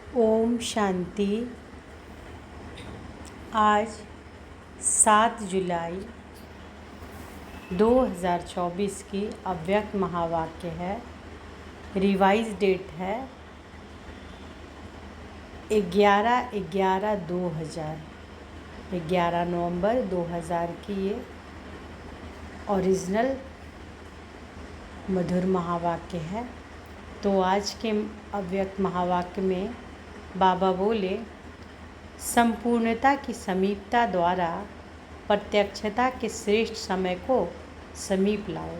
ओम शांति। आज 7 जुलाई 2024 की अव्यक्त महावाक्य है। रिवाइज डेट है 11/11/2000, 11 नवंबर 2000 की ये ओरिजिनल मधुर महावाक्य है। तो आज के अव्यक्त महावाक्य में बाबा बोले, संपूर्णता की समीपता द्वारा प्रत्यक्षता के श्रेष्ठ समय को समीप लाओ।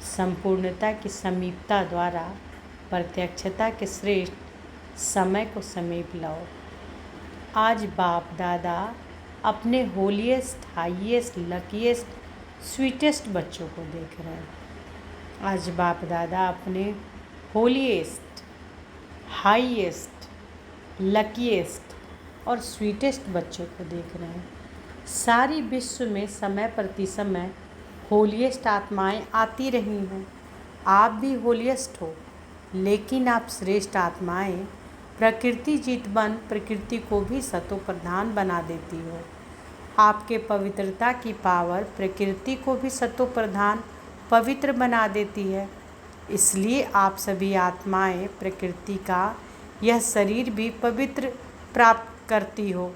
संपूर्णता की समीपता द्वारा प्रत्यक्षता के श्रेष्ठ समय को समीप लाओ। आज बाप दादा अपने होलीएस्ट, हाईएस्ट, लकीएस्ट, स्वीटेस्ट बच्चों को देख रहे हैं। आज बाप दादा अपने होलीएस्ट, हाईएस्ट, लकीएस्ट और स्वीटेस्ट बच्चों को देख रहे हैं। सारी विश्व में समय प्रति समय होलीएस्ट आत्माएं आती रही हैं। आप भी होलीएस्ट हो, लेकिन आप श्रेष्ठ आत्माएं प्रकृति जीत बन प्रकृति को भी सतो प्रधान बना देती हो। आपके पवित्रता की पावर प्रकृति को भी सतो प्रधान पवित्र बना देती है। इसलिए आप सभी आत्माएं प्रकृति का यह शरीर भी पवित्र प्राप्त करती हो।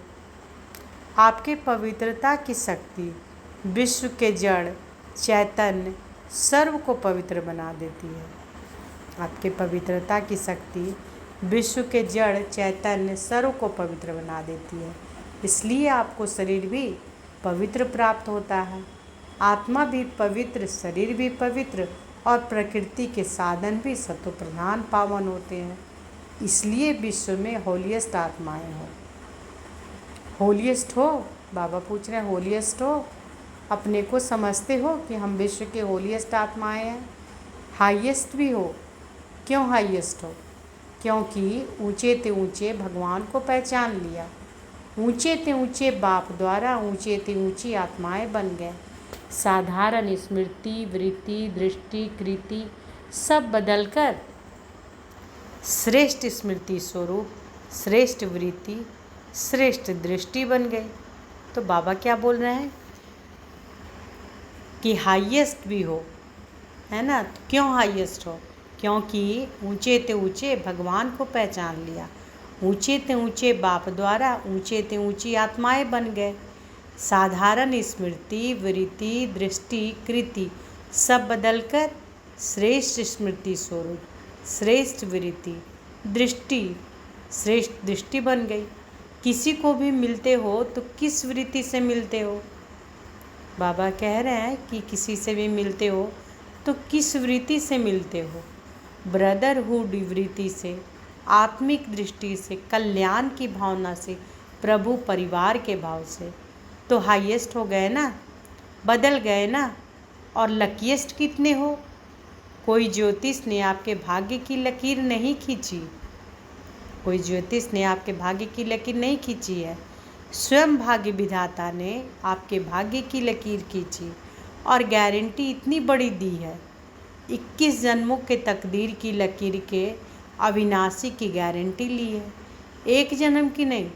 आपके पवित्रता की शक्ति विश्व के जड़ चैतन्य सर्व को पवित्र बना देती है। आपके पवित्रता की शक्ति विश्व के जड़ चैतन्य सर्व को पवित्र बना देती है। इसलिए आपको शरीर भी पवित्र प्राप्त होता है। आत्मा भी पवित्र, शरीर भी पवित्र और प्रकृति के साधन भी सतो प्रधान पावन होते हैं। इसलिए विश्व में होलीएस्ट आत्माएं हो। होलीएस्ट हो, बाबा पूछ रहे हैं, होलीएस्ट हो? अपने को समझते हो कि हम विश्व के होलीएस्ट आत्माएं हैं? हाईएस्ट भी हो। क्यों हाईएस्ट हो? क्योंकि ऊंचे ते ऊंचे भगवान को पहचान लिया। ऊंचे ते ऊंचे बाप द्वारा ऊंचे ते ऊंची आत्माएं बन गए। साधारण स्मृति, वृत्ति, दृष्टि, कृति सब बदलकर श्रेष्ठ स्मृति स्वरूप, श्रेष्ठ वृत्ति, श्रेष्ठ दृष्टि बन गई। तो बाबा क्या बोल रहे हैं कि हाईएस्ट भी हो, है ना? तो क्यों हाईएस्ट हो? क्योंकि ऊंचे ते ऊंचे भगवान को पहचान लिया। ऊंचे ते ऊंचे बाप द्वारा ऊंचे ते ऊंची आत्माएं बन गए। साधारण स्मृति, वृत्ति, दृष्टि, कृति सब बदलकर श्रेष्ठ स्मृति स्वरूप, श्रेष्ठ वृत्ति, दृष्टि, श्रेष्ठ दृष्टि बन गई। किसी को भी मिलते हो तो किस वृत्ति से मिलते हो? बाबा कह रहे हैं कि किसी से भी मिलते हो तो किस वृत्ति से मिलते हो? ब्रदरहुड वृत्ति से, आत्मिक दृष्टि से, कल्याण की भावना से, प्रभु परिवार के भाव से। तो हाईएस्ट हो गए ना, बदल गए ना। और लकीएस्ट कितने हो? कोई ज्योतिष ने आपके भाग्य की लकीर नहीं खींची। कोई ज्योतिष ने आपके भाग्य की लकीर नहीं खींची है। स्वयं भाग्य विधाता ने आपके भाग्य की लकीर खींची और गारंटी इतनी बड़ी दी है। 21 जन्मों के तकदीर की लकीर के अविनाशी की गारंटी ली है। एक जन्म की नहीं,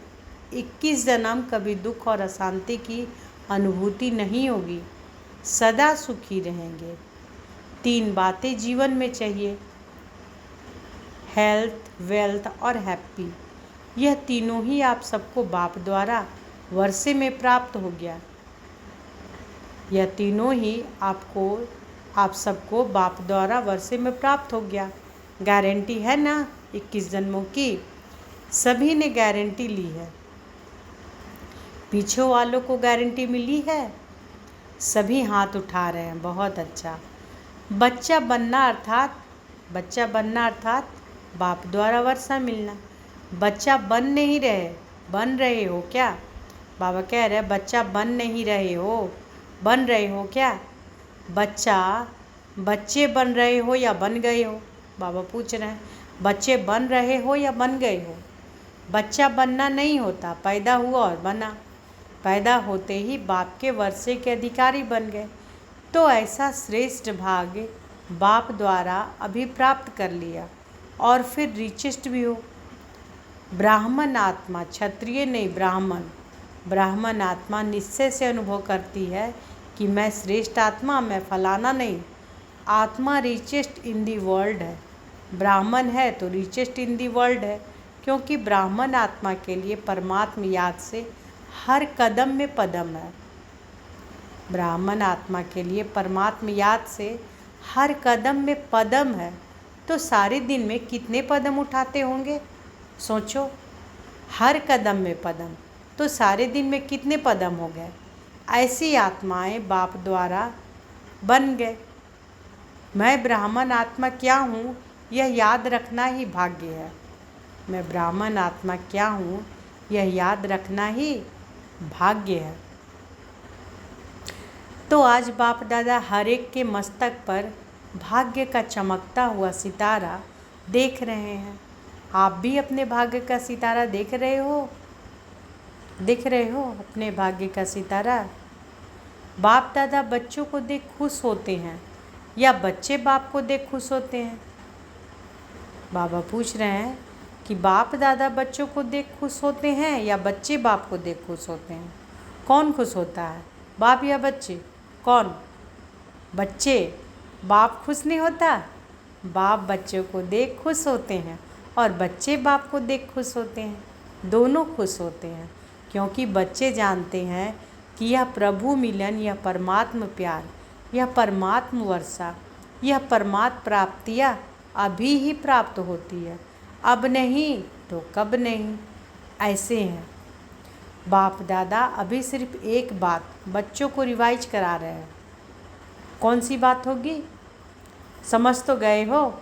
21 जन्म कभी दुख और अशांति की अनुभूति नहीं होगी। सदा सुखी रहेंगे। 3 बातें जीवन में चाहिए, हेल्थ, वेल्थ और हैप्पी। यह तीनों ही आप सबको बाप द्वारा वर्षे में प्राप्त हो गया। यह तीनों ही आप सबको बाप द्वारा वर्षे में प्राप्त हो गया। गारंटी है ना 21 जन्मों की? सभी ने गारंटी ली है। पीछे वालों को गारंटी मिली है? सभी हाथ उठा रहे हैं। बहुत अच्छा। बच्चा बनना अर्थात बाप द्वारा वर्षा मिलना। बच्चा बन नहीं रहे, बन रहे हो क्या? बाबा कह रहे हैं बच्चा बन नहीं रहे हो, बन रहे हो क्या? बच्चे बन रहे हो या बन गए हो? बाबा पूछ रहे हैं बच्चे बन रहे हो या बन गए हो? बच्चा बनना नहीं होता, पैदा हुआ और बना। पैदा होते ही बाप के वर्षे के अधिकारी बन गए। तो ऐसा श्रेष्ठ भाग्य बाप द्वारा अभी प्राप्त कर लिया और फिर रिचेस्ट भी हो। ब्राह्मण आत्मा, क्षत्रिय नहीं ब्राह्मण, ब्राह्मण आत्मा निश्चय से अनुभव करती है कि मैं श्रेष्ठ आत्मा, मैं फलाना नहीं। आत्मा रिचेस्ट इन दी वर्ल्ड है, ब्राह्मण है तो रिचेस्ट इन दी वर्ल्ड है, क्योंकि ब्राह्मण आत्मा के लिए परमात्म याद से हर कदम में पदम है। ब्राह्मण आत्मा के लिए परमात्म याद से हर कदम में पदम है, तो सारे दिन में कितने कदम उठाते होंगे? सोचो, हर कदम में पदम, तो सारे दिन में कितने कदम हो गए? ऐसी आत्माएं बाप द्वारा बन गए। मैं ब्राह्मण आत्मा क्या हूँ, यह याद रखना ही भाग्य है। मैं ब्राह्मण आत्मा क्या हूँ, यह याद रखना ही भाग्य है। तो आज बाप दादा हर एक के मस्तक पर भाग्य का चमकता हुआ सितारा देख रहे हैं। आप भी अपने भाग्य का सितारा देख रहे हो? दिख रहे हो अपने भाग्य का सितारा? बाप दादा बच्चों को देख खुश होते हैं या बच्चे बाप को देख खुश होते हैं? बाबा पूछ रहे हैं कि बाप दादा बच्चों को देख खुश होते हैं या बच्चे बाप को देख खुश होते हैं? कौन खुश होता है, बाप या बच्चे? कौन? बच्चे। बाप खुश नहीं होता? बाप बच्चों को देख खुश होते हैं और बच्चे बाप को देख खुश होते हैं। दोनों खुश होते हैं, क्योंकि बच्चे जानते हैं कि यह प्रभु मिलन, यह परमात्म प्यार, यह परमात्म वर्षा, यह परमात्म प्राप्तियाँ अभी ही प्राप्त होती है, अब नहीं तो कब नहीं। ऐसे हैं बाप दादा। अभी सिर्फ एक बात बच्चों को रिवाइज करा रहे हैं। कौन सी बात होगी? समझ तो गए हो?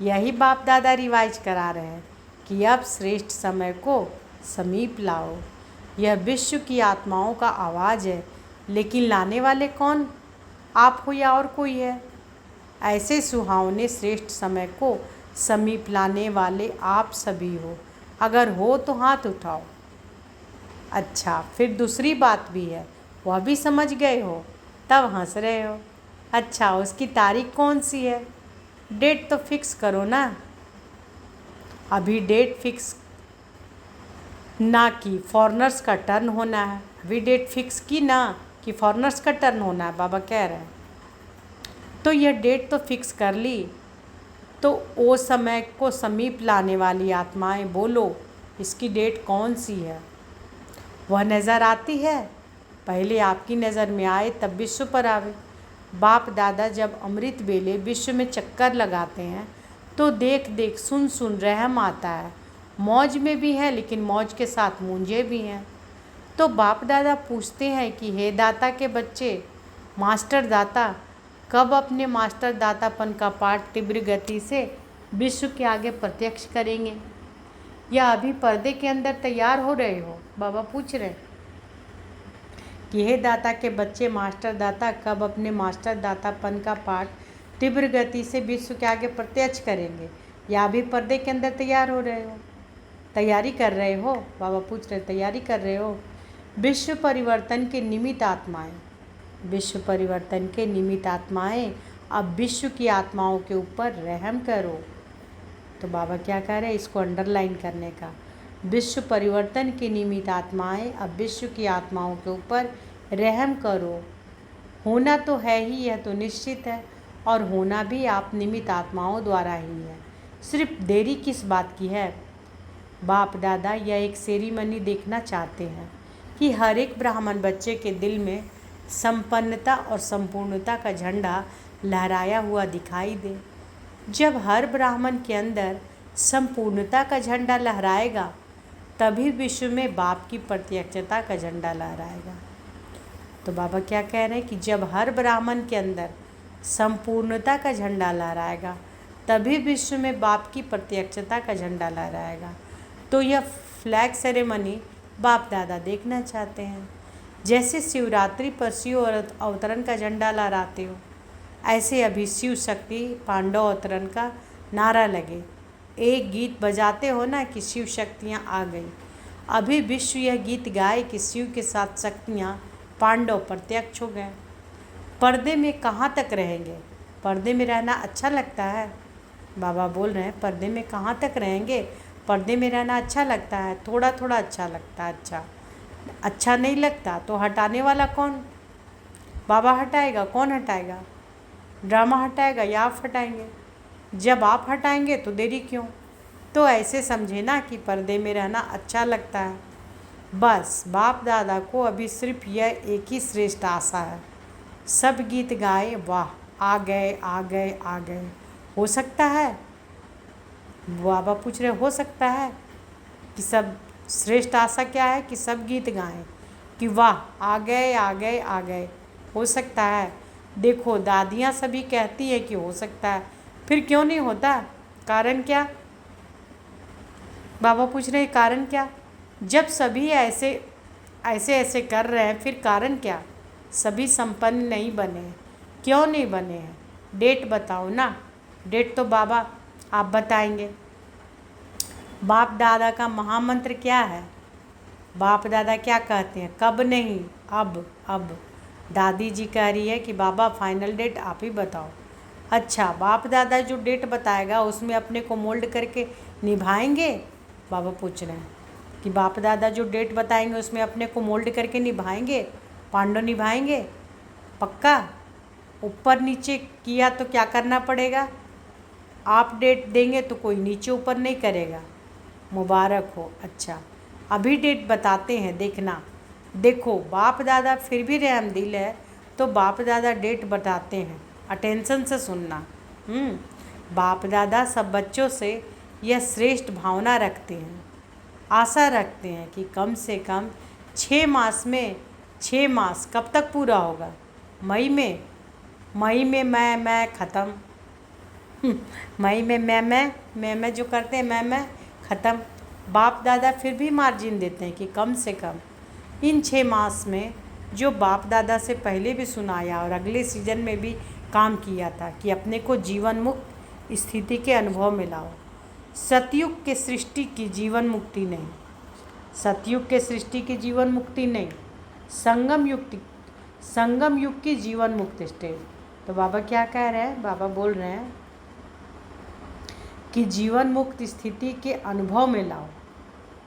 यही बाप दादा रिवाइज करा रहे हैं कि अब श्रेष्ठ समय को समीप लाओ। यह विश्व की आत्माओं का आवाज़ है, लेकिन लाने वाले कौन? आप हो या और कोई है? ऐसे सुहावने श्रेष्ठ समय को समीप लाने वाले आप सभी हो। अगर हो तो हाथ उठाओ। अच्छा, फिर दूसरी बात भी है, वह भी समझ गए हो, तब हंस रहे हो। अच्छा, उसकी तारीख कौन सी है? डेट तो फिक्स करो ना। अभी डेट फिक्स ना कि फॉरेनर्स का टर्न होना है। अभी डेट फिक्स की ना कि फॉरेनर्स का टर्न होना है, बाबा कह रहे हैं। तो यह डेट तो फिक्स कर ली, तो वो समय को समीप लाने वाली आत्माएं बोलो, इसकी डेट कौन सी है? वह नज़र आती है? पहले आपकी नज़र में आए तब विश्व पर आवे। बाप दादा जब अमृत बेले विश्व में चक्कर लगाते हैं तो देख देख सुन सुन रहम आता है। मौज में भी हैं, लेकिन मौज के साथ मूंझे भी हैं। तो बाप दादा पूछते हैं कि हे दाता के बच्चे, मास्टर दाता कब अपने मास्टर दातापन का पाठ तीव्र गति से विश्व के आगे प्रत्यक्ष करेंगे, या अभी पर्दे के अंदर तैयार हो रहे हो? बाबा पूछ रहे कि हे दाता के बच्चे, मास्टर दाता कब अपने मास्टर दातापन का पाठ तीव्र गति से विश्व के आगे प्रत्यक्ष करेंगे, या अभी पर्दे के अंदर तैयार हो रहे हो? तैयारी कर रहे हो? बाबा पूछ रहे तैयारी कर रहे हो? विश्व परिवर्तन के निमित्त आत्माएं, विश्व परिवर्तन के निमित्त आत्माएं, अब विश्व की आत्माओं के ऊपर रहम करो। तो बाबा क्या कह रहे हैं इसको अंडरलाइन करने का? विश्व परिवर्तन के निमित्त आत्माएं, अब विश्व की आत्माओं के ऊपर रहम करो। होना तो है ही, यह तो निश्चित है, और होना भी आप निमित्त आत्माओं द्वारा ही है। सिर्फ देरी किस बात की है? बाप दादा यह एक सेरेमनी देखना चाहते हैं कि हर एक ब्राह्मण बच्चे के दिल में संपन्नता और संपूर्णता का झंडा लहराया हुआ दिखाई दे। जब हर ब्राह्मण के अंदर संपूर्णता का झंडा लहराएगा, तभी विश्व में बाप की प्रत्यक्षता का झंडा लहराएगा। तो बाबा क्या कह रहे हैं कि जब हर ब्राह्मण के अंदर संपूर्णता का झंडा लहराएगा, तभी विश्व में बाप की प्रत्यक्षता का झंडा लहराएगा। तो यह फ्लैग सेरेमनी बाप दादा देखना चाहते हैं। जैसे शिवरात्रि पर शिव अवतरण का झंडा लहराते हो, ऐसे अभी शिव शक्ति पांडव अवतरण का नारा लगे। एक गीत बजाते हो ना कि शिव शक्तियाँ आ गई। अभी विश्व यह गीत गाए कि शिव के साथ शक्तियाँ पांडव प्रत्यक्ष हो गए। पर्दे में कहाँ तक रहेंगे? पर्दे में रहना अच्छा लगता है? बाबा बोल रहे हैं पर्दे में कहाँ तक रहेंगे? पर्दे में रहना अच्छा लगता है, थोड़ा थोड़ा अच्छा लगता है। अच्छा नहीं लगता तो हटाने वाला कौन? बाबा हटाएगा? कौन हटाएगा? ड्रामा हटाएगा या आप हटाएंगे? जब आप हटाएंगे तो देरी क्यों? तो ऐसे समझे ना कि पर्दे में रहना अच्छा लगता है। बस बाप दादा को अभी सिर्फ यह एक ही श्रेष्ठ आशा है, सब गीत गाए वाह, आ गए आ गए आ गए। हो सकता है? बाबा पूछ रहे, हो सकता है कि सब श्रेष्ठ आशा क्या है कि सब गीत गाएं कि वाह आ गए आ गए आ गए। हो सकता है? देखो दादियाँ सभी कहती हैं कि हो सकता है, फिर क्यों नहीं होता? कारण क्या? बाबा पूछ रहे कारण क्या? जब सभी ऐसे ऐसे ऐसे कर रहे हैं फिर कारण क्या? सभी संपन्न नहीं बने हैं। क्यों नहीं बने हैं? डेट बताओ ना। डेट तो बाबा आप बताएंगे। बाप दादा का महामंत्र क्या है? बाप दादा क्या कहते हैं? कब नहीं, अब दादी जी कह रही है कि बाबा फाइनल डेट आप ही बताओ। अच्छा, बाप दादा जो डेट बताएगा उसमें अपने को मोल्ड करके निभाएंगे? बाबा पूछ रहे हैं कि बाप दादा जो डेट बताएंगे उसमें अपने को मोल्ड करके निभाएंगे? पांडव निभाएंगे? पक्का? ऊपर नीचे किया तो क्या करना पड़ेगा? आप डेट देंगे तो कोई नीचे ऊपर नहीं करेगा। मुबारक हो। अच्छा, अभी डेट बताते हैं, देखना। देखो बाप दादा फिर भी रहमदिल है तो बाप दादा डेट बताते हैं, अटेंशन से सुनना। बाप दादा सब बच्चों से यह श्रेष्ठ भावना रखते हैं, आशा रखते हैं कि कम से कम 6 मास में 6 मास कब तक पूरा होगा? मई में मैं ख़त्म। मई में मैं जो करते हैं मैं ख़त्म। बाप दादा फिर भी मार्जिन देते हैं कि कम से कम इन 6 मास में जो बाप दादा से पहले भी सुनाया और अगले सीजन में भी काम किया था कि अपने को जीवन मुक्त स्थिति के अनुभव में लाओ। सतयुग के सृष्टि की जीवन मुक्ति नहीं, सतयुग के सृष्टि की जीवन मुक्ति नहीं, संगम युग की जीवन मुक्त स्टेज। तो बाबा क्या कह रहे हैं? बाबा बोल रहे हैं कि जीवन मुक्त स्थिति के अनुभव में लाओ।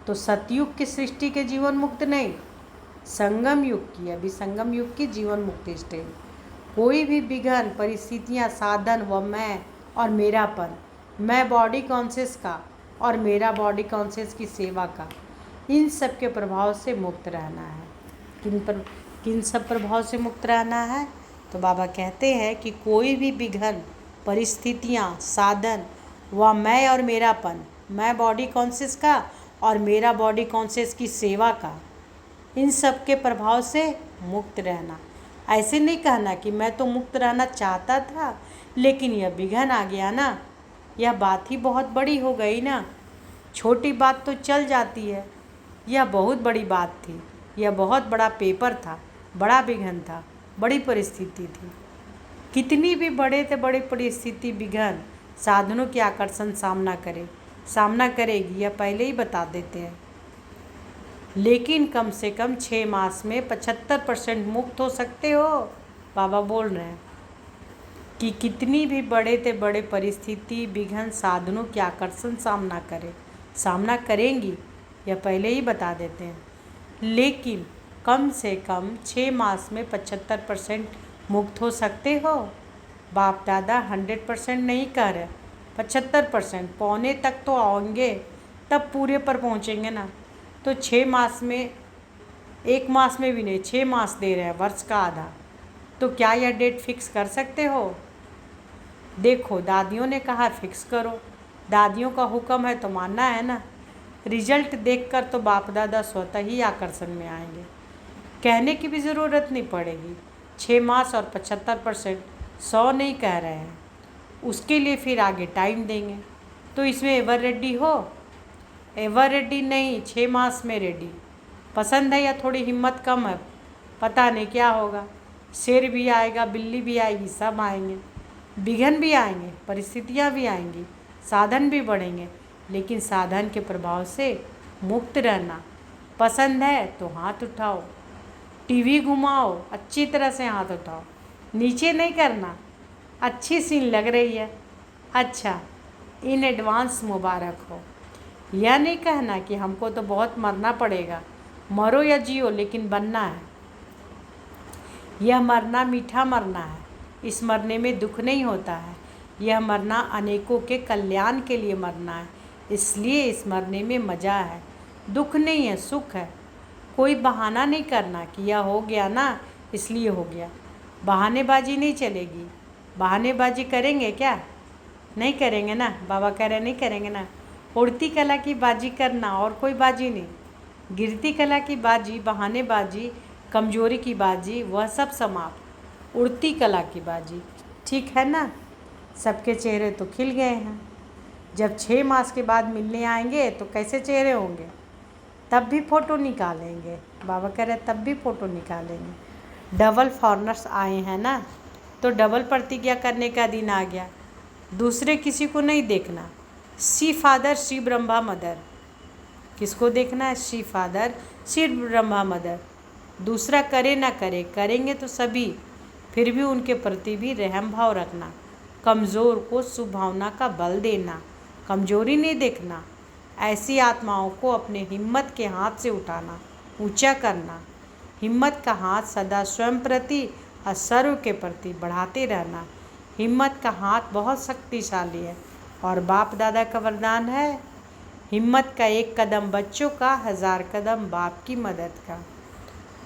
तो सतयुग की सृष्टि के जीवन मुक्त नहीं, संगम युग की, अभी संगम युग की जीवन मुक्ति स्टेज। कोई भी विघ्न, परिस्थितियाँ, साधन व मैं और मेरापन, मैं बॉडी कॉन्शियस का और मेरा बॉडी कॉन्शियस की सेवा का, इन सब के प्रभाव से मुक्त रहना है। किन सब प्रभाव से मुक्त रहना है? तो बाबा कहते हैं कि कोई भी विघ्न, परिस्थितियाँ, साधन व मैं और मेरापन, मैं बॉडी कॉन्शियस का और मेरा बॉडी कॉन्शियस की सेवा का, इन सब के प्रभाव से मुक्त रहना। ऐसे नहीं कहना कि मैं तो मुक्त रहना चाहता था लेकिन यह विघ्न आ गया ना, यह बात ही बहुत बड़ी हो गई ना। छोटी बात तो चल जाती है, यह बहुत बड़ी बात थी, यह बहुत बड़ा पेपर था, बड़ा विघ्न था, बड़ी परिस्थिति थी। कितनी भी बड़े से बड़ी परिस्थिति, विघ्न, साधनों के आकर्षण सामना करेगी, यह पहले ही बता देते हैं। लेकिन कम से कम 6 मास में 75% मुक्त हो सकते हो। बाबा बोल रहे हैं कि कितनी भी बड़े से बड़े परिस्थिति, विघ्न, साधनों के आकर्षण सामना करेंगी, यह पहले ही बता देते हैं। लेकिन कम से कम 6 मास में 75% मुक्त हो सकते हो। बाप दादा 100% नहीं कह रहे, 75%, पौने तक तो आओगे तब पूरे पर पहुँचेंगे ना। तो 6 मास में, 1 मास में भी नहीं, 6 मास दे रहे हैं, वर्ष का आधा। तो क्या यह डेट फिक्स कर सकते हो? देखो दादियों ने कहा फिक्स करो, दादियों का हुक्म है तो मानना है ना। रिजल्ट देखकर तो बाप दादा स्वतः ही आकर्षण में आएंगे, कहने की भी ज़रूरत नहीं पड़ेगी। 6 मास और 75%, 100 नहीं कह रहे हैं, उसके लिए फिर आगे टाइम देंगे। तो इसमें एवर रेडी हो? एवर रेडी नहीं, 6 मास में रेडी। पसंद है या थोड़ी हिम्मत कम है? पता नहीं क्या होगा, शेर भी आएगा, बिल्ली भी आएगी, सब आएंगे, विघ्न भी आएंगे, परिस्थितियाँ भी आएंगी, साधन भी बढ़ेंगे, लेकिन साधन के प्रभाव से मुक्त रहना। पसंद है तो हाथ उठाओ, टीवी घुमाओ, अच्छी तरह से हाथ उठाओ, नीचे नहीं करना। अच्छी सीन लग रही है, अच्छा, इन एडवांस मुबारक हो। यह नहीं कहना कि हमको तो बहुत मरना पड़ेगा, मरो या जियो लेकिन बनना है। यह मरना मीठा मरना है, इस मरने में दुख नहीं होता है। यह मरना अनेकों के कल्याण के लिए मरना है, इसलिए इस मरने में मज़ा है, दुख नहीं है, सुख है। कोई बहाना नहीं करना कि यह हो गया ना इसलिए हो गया। बहानेबाजी नहीं चलेगी। बहानेबाजी करेंगे क्या? नहीं करेंगे ना। बाबा कह रहे नहीं करेंगे ना। उड़ती कला की बाजी करना और कोई बाजी नहीं। गिरती कला की बाजी, बहानेबाजी, कमजोरी की बाजी, वह सब समाप्त। उड़ती कला की बाजी, ठीक है ना। सबके चेहरे तो खिल गए हैं। जब 6 मास के बाद मिलने आएंगे तो कैसे चेहरे होंगे? तब भी फ़ोटो निकालेंगे। बाबा कह रहे तब भी फ़ोटो निकालेंगे। डबल फॉरनर्स आए हैं ना, तो डबल प्रतिज्ञा करने का दिन आ गया। दूसरे किसी को नहीं देखना। सी फादर सी ब्रह्मा मदर। किसको देखना है? सी फादर सी ब्रह्मा मदर। दूसरा करे ना करे, करेंगे तो सभी, फिर भी उनके प्रति भी रहम भाव रखना। कमज़ोर को शुभ भावना का बल देना, कमजोरी नहीं देखना। ऐसी आत्माओं को अपने हिम्मत के हाथ से उठाना, ऊंचा करना। हिम्मत का हाथ सदा स्वयं प्रति और सर्व के प्रति बढ़ाते रहना। हिम्मत का हाथ बहुत शक्तिशाली है और बाप दादा का वरदान है, हिम्मत का एक कदम बच्चों का, 1000 कदम बाप की मदद का।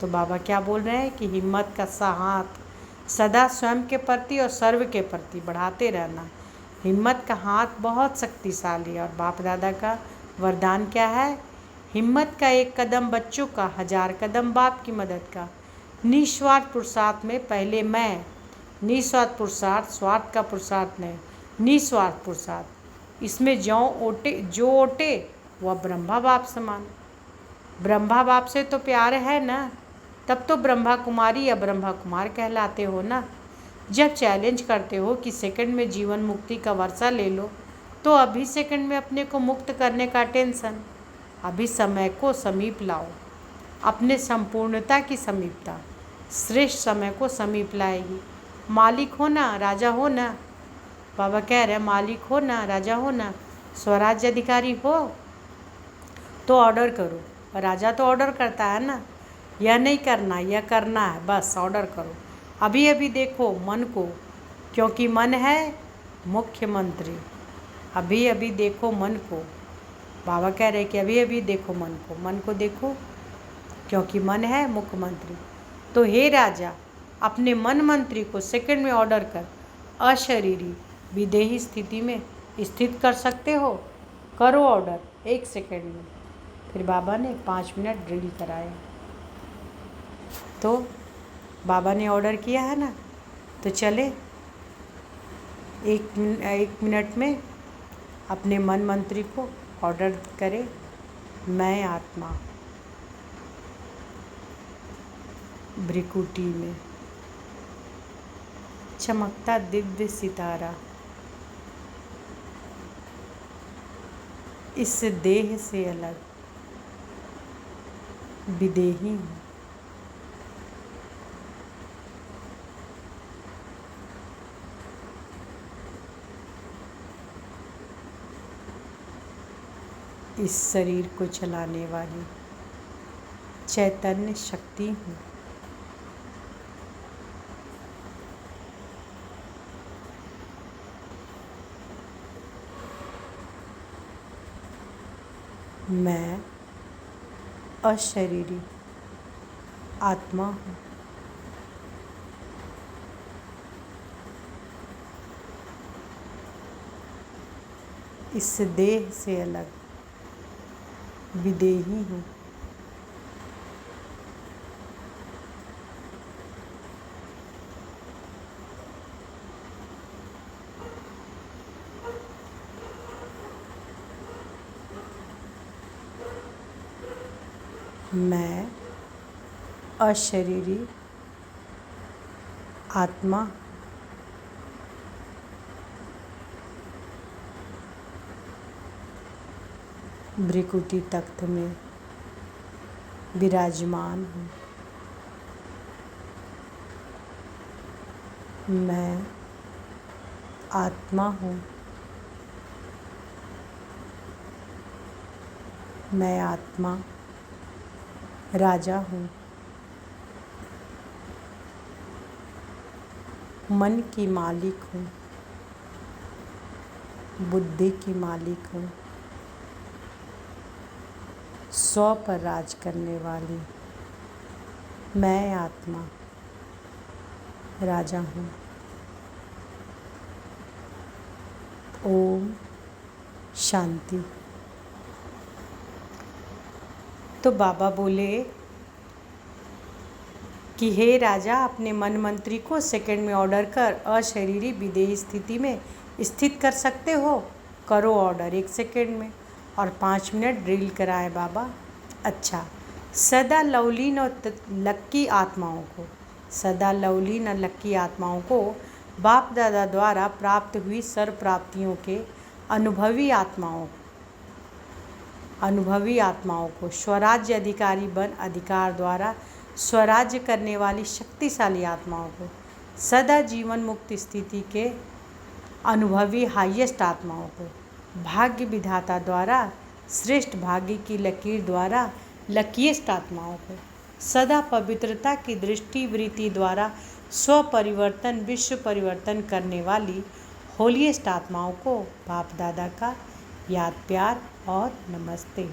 तो बाबा क्या बोल रहे हैं कि हिम्मत का हाथ सदा स्वयं के प्रति और सर्व के प्रति बढ़ाते रहना। हिम्मत का हाथ बहुत शक्तिशाली है और बाप दादा का वरदान क्या है? हिम्मत का एक कदम बच्चों का, 1000 कदम बाप की मदद का। निस्वार्थ पुरुषार्थ में पहले मैं, निस्वार्थ पुरुषार्थ, स्वार्थ का पुरुषार्थ नहीं, निस्वार्थ पुरुषार्थ। इसमें जो ओटे वह ब्रह्मा बाप समान। ब्रह्मा बाप से तो प्यार है ना, तब तो ब्रह्मा कुमारी या ब्रह्मा कुमार कहलाते हो ना। जब चैलेंज करते हो कि सेकंड में जीवन मुक्ति का वर्षा ले लो, तो अभी सेकंड में अपने को मुक्त करने का टेंशन। अभी समय को समीप लाओ। अपने संपूर्णता की समीपता श्रेष्ठ समय को समीप लाएगी। मालिक हो ना, राजा हो ना। बाबा कह रहे मालिक हो ना, राजा हो ना, स्वराज्य अधिकारी हो तो ऑर्डर करो। राजा तो ऑर्डर करता है ना, यह नहीं करना, यह करना है, बस ऑर्डर करो। अभी अभी देखो मन को, क्योंकि मन है मुख्यमंत्री। अभी अभी देखो मन को। बाबा कह रहे कि अभी अभी देखो मन को, मन को देखो क्योंकि मन है मुख्यमंत्री। तो हे राजा, अपने मन मंत्री को सेकंड में ऑर्डर कर अशरीरी विदेही स्थिति में स्थित कर सकते हो। करो ऑर्डर 1 सेकंड में। फिर बाबा ने 5 मिनट ड्रिल कराया। तो बाबा ने ऑर्डर किया है ना, तो चले 1 मिनट में अपने मन मंत्री को ऑर्डर करे, मैं आत्मा भ्रिकुटी में चमकता दिव्य सितारा, इस देह से अलग विदेही हूँ। इस शरीर को चलाने वाली चैतन्य शक्ति हूँ। मैं अशरीरी आत्मा हूँ। इस देह से अलग विदेही हूँ। मैं अशरीरी आत्मा, भ्रिकुटी तख्त में विराजमान हूँ। मैं आत्मा हूँ। मैं आत्मा राजा हूँ। मन की मालिक हूँ, बुद्धि की मालिक हूँ, स्व पर राज करने वाली मैं आत्मा राजा हूँ। ओम शांति। तो बाबा बोले कि हे राजा, अपने मन मंत्री को सेकंड में ऑर्डर कर अशरीरी विदेही स्थिति में स्थित कर सकते हो। करो ऑर्डर 1 सेकंड में और 5 मिनट ड्रिल कराए बाबा। अच्छा, सदा लवलीन और लक्की आत्माओं को, सदा लवलीन और लक्की आत्माओं को बाप दादा द्वारा प्राप्त हुई सर्व प्राप्तियों के अनुभवी आत्माओं को स्वराज्य अधिकारी बन अधिकार द्वारा स्वराज्य करने वाली शक्तिशाली आत्माओं को, सदा जीवन मुक्त स्थिति के अनुभवी हाईएस्ट आत्माओं को, भाग्य विधाता द्वारा श्रेष्ठ भाग्य की लकीर द्वारा लकीएस्ट आत्माओं को, सदा पवित्रता की दृष्टि वृत्ति द्वारा स्व परिवर्तन विश्व परिवर्तन करने वाली होलीएस्ट आत्माओं को बाप दादा का याद प्यार और नमस्ते।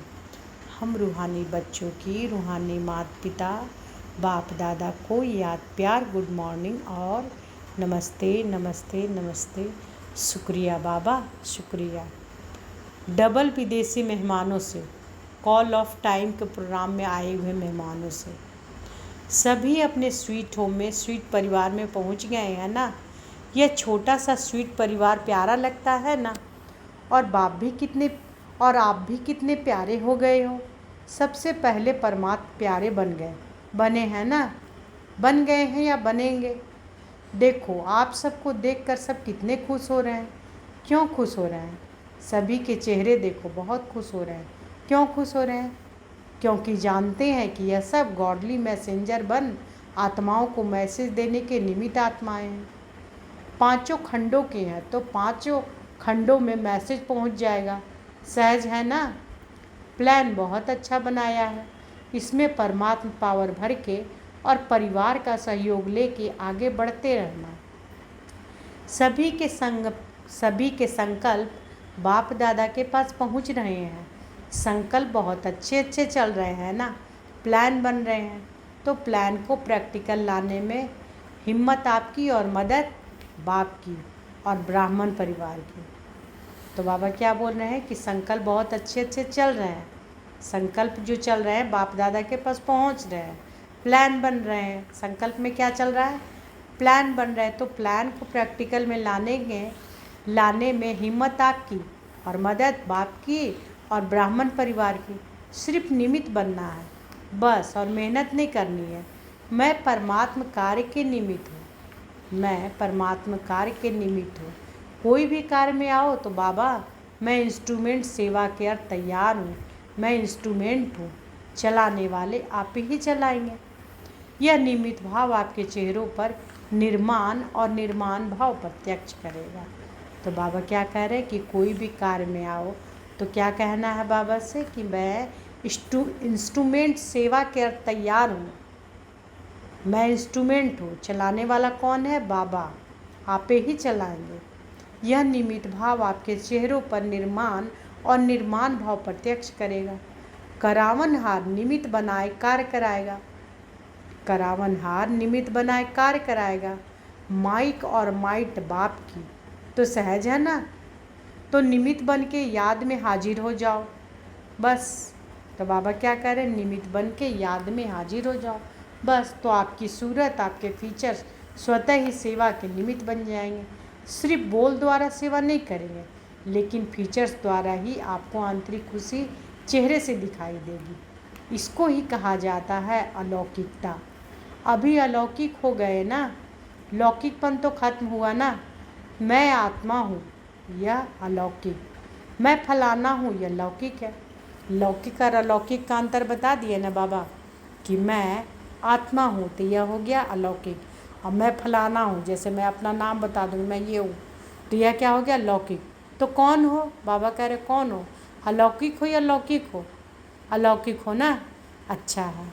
हम रूहानी बच्चों की रूहानी माता पिता बाप दादा को याद प्यार गुड मॉर्निंग और नमस्ते नमस्ते नमस्ते। शुक्रिया बाबा, शुक्रिया। डबल विदेशी मेहमानों से, कॉल ऑफ टाइम के प्रोग्राम में आए हुए मेहमानों से, सभी अपने स्वीट होम में स्वीट परिवार में पहुंच गए हैं ना। यह छोटा सा स्वीट परिवार प्यारा लगता है ना। और आप भी कितने प्यारे हो गए हो। सबसे पहले परमात्मा प्यारे बने हैं ना, बन गए हैं या बनेंगे। देखो आप सबको देखकर सब कितने खुश हो रहे हैं। क्यों खुश हो रहे हैं? सभी के चेहरे देखो बहुत खुश हो रहे हैं। क्यों खुश हो रहे हैं? क्योंकि जानते हैं कि यह सब गॉडली मैसेंजर बन आत्माओं को मैसेज देने के निमित्त आत्माएं हैं। 5 खंडों के हैं तो 5 खंडों में मैसेज पहुंच जाएगा। सहज है ना। प्लान बहुत अच्छा बनाया है। इसमें परमात्मा पावर भर के और परिवार का सहयोग लेके आगे बढ़ते रहना। सभी के संकल्प बाप दादा के पास पहुंच रहे हैं। संकल्प बहुत अच्छे चल रहे हैं ना। प्लान बन रहे हैं तो प्लान को प्रैक्टिकल लाने में हिम्मत आपकी और मदद बाप की और ब्राह्मण परिवार की। तो बाबा क्या बोल रहे हैं कि संकल्प बहुत अच्छे चल रहे हैं। संकल्प जो चल रहे हैं बाप दादा के पास पहुंच रहे हैं। प्लान बन रहे हैं। संकल्प में क्या चल रहा है? प्लान बन रहा है। तो प्लान को प्रैक्टिकल में लाने में हिम्मत आपकी और मदद बाप की और ब्राह्मण परिवार की। सिर्फ निमित्त बनना है बस, और मेहनत नहीं करनी है। मैं परमात्मा कार्य के निमित्त हूँ। मैं परमात्मा कार्य के निमित्त हूँ। कोई भी कार्य में आओ तो बाबा मैं इंस्ट्रूमेंट सेवा के अर्थ तैयार हूँ। मैं इंस्ट्रूमेंट हूँ, चलाने वाले आप ही चलाएंगे। यह निमित्त भाव आपके चेहरों पर निर्माण भाव प्रत्यक्ष करेगा। तो बाबा क्या कह रहे हैं कि कोई भी कार्य में आओ तो क्या कहना है बाबा से कि मैं इंस्ट्रूमेंट सेवा के अर्थ तैयार हूँ। मैं इंस्ट्रूमेंट हूँ, चलाने वाला कौन है? बाबा, आप ही चलाएंगे। यह निमित्त भाव आपके चेहरों पर निर्माण भाव प्रत्यक्ष करेगा। करावनहार निमित्त बनाए कार्य कराएगा। करावनहार निमित्त बनाए कार्य कराएगा। माइक और माइट बाप की। तो सहज है ना। तो निमित्त बन के याद में हाजिर हो जाओ बस। तो बाबा क्या कह रहे हैं? निमित्त बन के याद में हाजिर हो जाओ बस। तो आपकी सूरत, आपके फीचर्स स्वतः ही सेवा के निमित्त बन जाएंगे। सिर्फ बोल द्वारा सेवा नहीं करेंगे, लेकिन फीचर्स द्वारा ही आपको आंतरिक खुशी चेहरे से दिखाई देगी। इसको ही कहा जाता है अलौकिकता। अभी अलौकिक हो गए ना, लौकिकपन तो खत्म हुआ ना। मैं आत्मा हूँ, यह अलौकिक। मैं फलाना हूँ, यह लौकिक है। लौकिक और अलौकिक का अंतर बता दिए ना बाबा कि मैं आत्मा हूँ तो यह हो गया अलौकिक, और मैं फलाना हूँ, जैसे मैं अपना नाम बता दूँ मैं ये हूँ, तो यह क्या हो गया? लौकिक। तो कौन हो? बाबा कह रहे कौन हो? अलौकिक हो या लौकिक हो? अलौकिक हो ना। अच्छा है।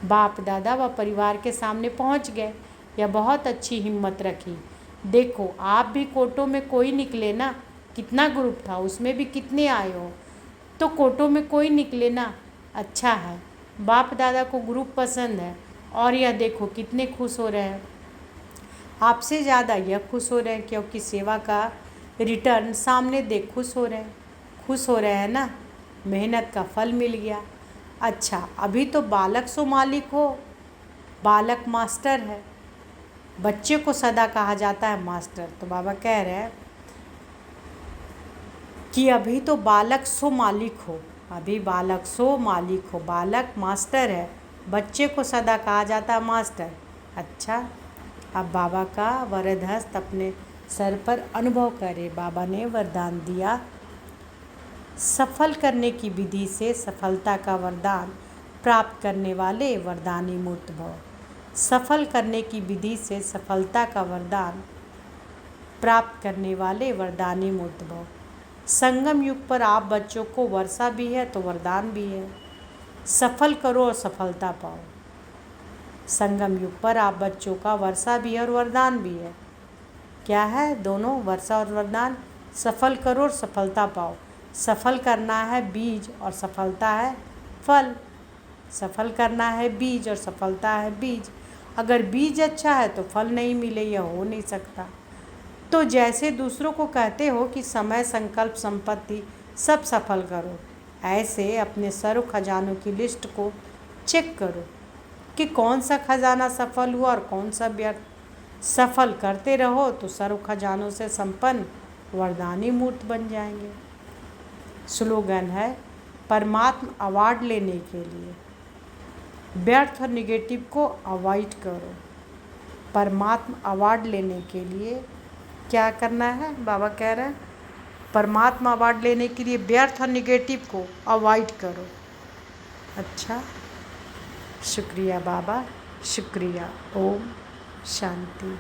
बाप दादा व परिवार के सामने पहुंच गए। यह बहुत अच्छी हिम्मत रखी। देखो आप भी कोटों में कोई निकले ना। कितना ग्रुप था, उसमें भी कितने आए हो, तो कोटों में कोई निकले ना। अच्छा है। बाप दादा को ग्रुप पसंद है और यह देखो कितने खुश हो रहे हैं। आपसे ज़्यादा यह खुश हो रहे हैं क्योंकि सेवा का रिटर्न सामने देख खुश हो रहे हैं ना। मेहनत का फल मिल गया। अच्छा, अभी तो बालक सो मालिक हो। बालक मास्टर है। बच्चे को सदा कहा जाता है मास्टर। तो बाबा कह रहे हैं कि अभी तो बालक सो मालिक हो। अभी बालक सो मालिक हो। बालक मास्टर है, बच्चे को सदा कहा जाता है मास्टर। अच्छा, अब बाबा का वरद हस्त अपने सर पर अनुभव करे। बाबा ने वरदान दिया, सफल करने की विधि से सफलता का वरदान प्राप्त करने वाले वरदानी मूर्त भव। सफल करने की विधि से सफलता का वरदान प्राप्त करने वाले वरदानी मूर्त भव। संगम युग पर आप बच्चों को वर्षा भी है तो वरदान भी है। सफल करो और सफलता पाओ। संगम युग पर आप बच्चों का वर्षा भी है और वरदान भी है। क्या है दोनों, वर्षा और वरदान। सफल करो और सफलता पाओ। सफल करना है बीज और सफलता है फल। सफल करना है बीज और सफलता है बीज। अगर बीज अच्छा है तो फल नहीं मिले, यह हो नहीं सकता। तो जैसे दूसरों को कहते हो कि समय, संकल्प, संपत्ति सब सफल करो, ऐसे अपने सर्व खजानों की लिस्ट को चेक करो कि कौन सा खजाना सफल हुआ और कौन सा व्यर्थ। सफल करते रहो तो सर्व खजानों से संपन्न वरदानी मूर्त बन जाएंगे। स्लोगन है, परमात्मा अवार्ड लेने के लिए व्यर्थ और निगेटिव को अवॉइड करो। परमात्मा अवार्ड लेने के लिए क्या करना है, बाबा कह रहे हैं परमात्मा अवार्ड लेने के लिए व्यर्थ और निगेटिव को अवॉइड करो। अच्छा, शुक्रिया बाबा, शुक्रिया। ओम शांति।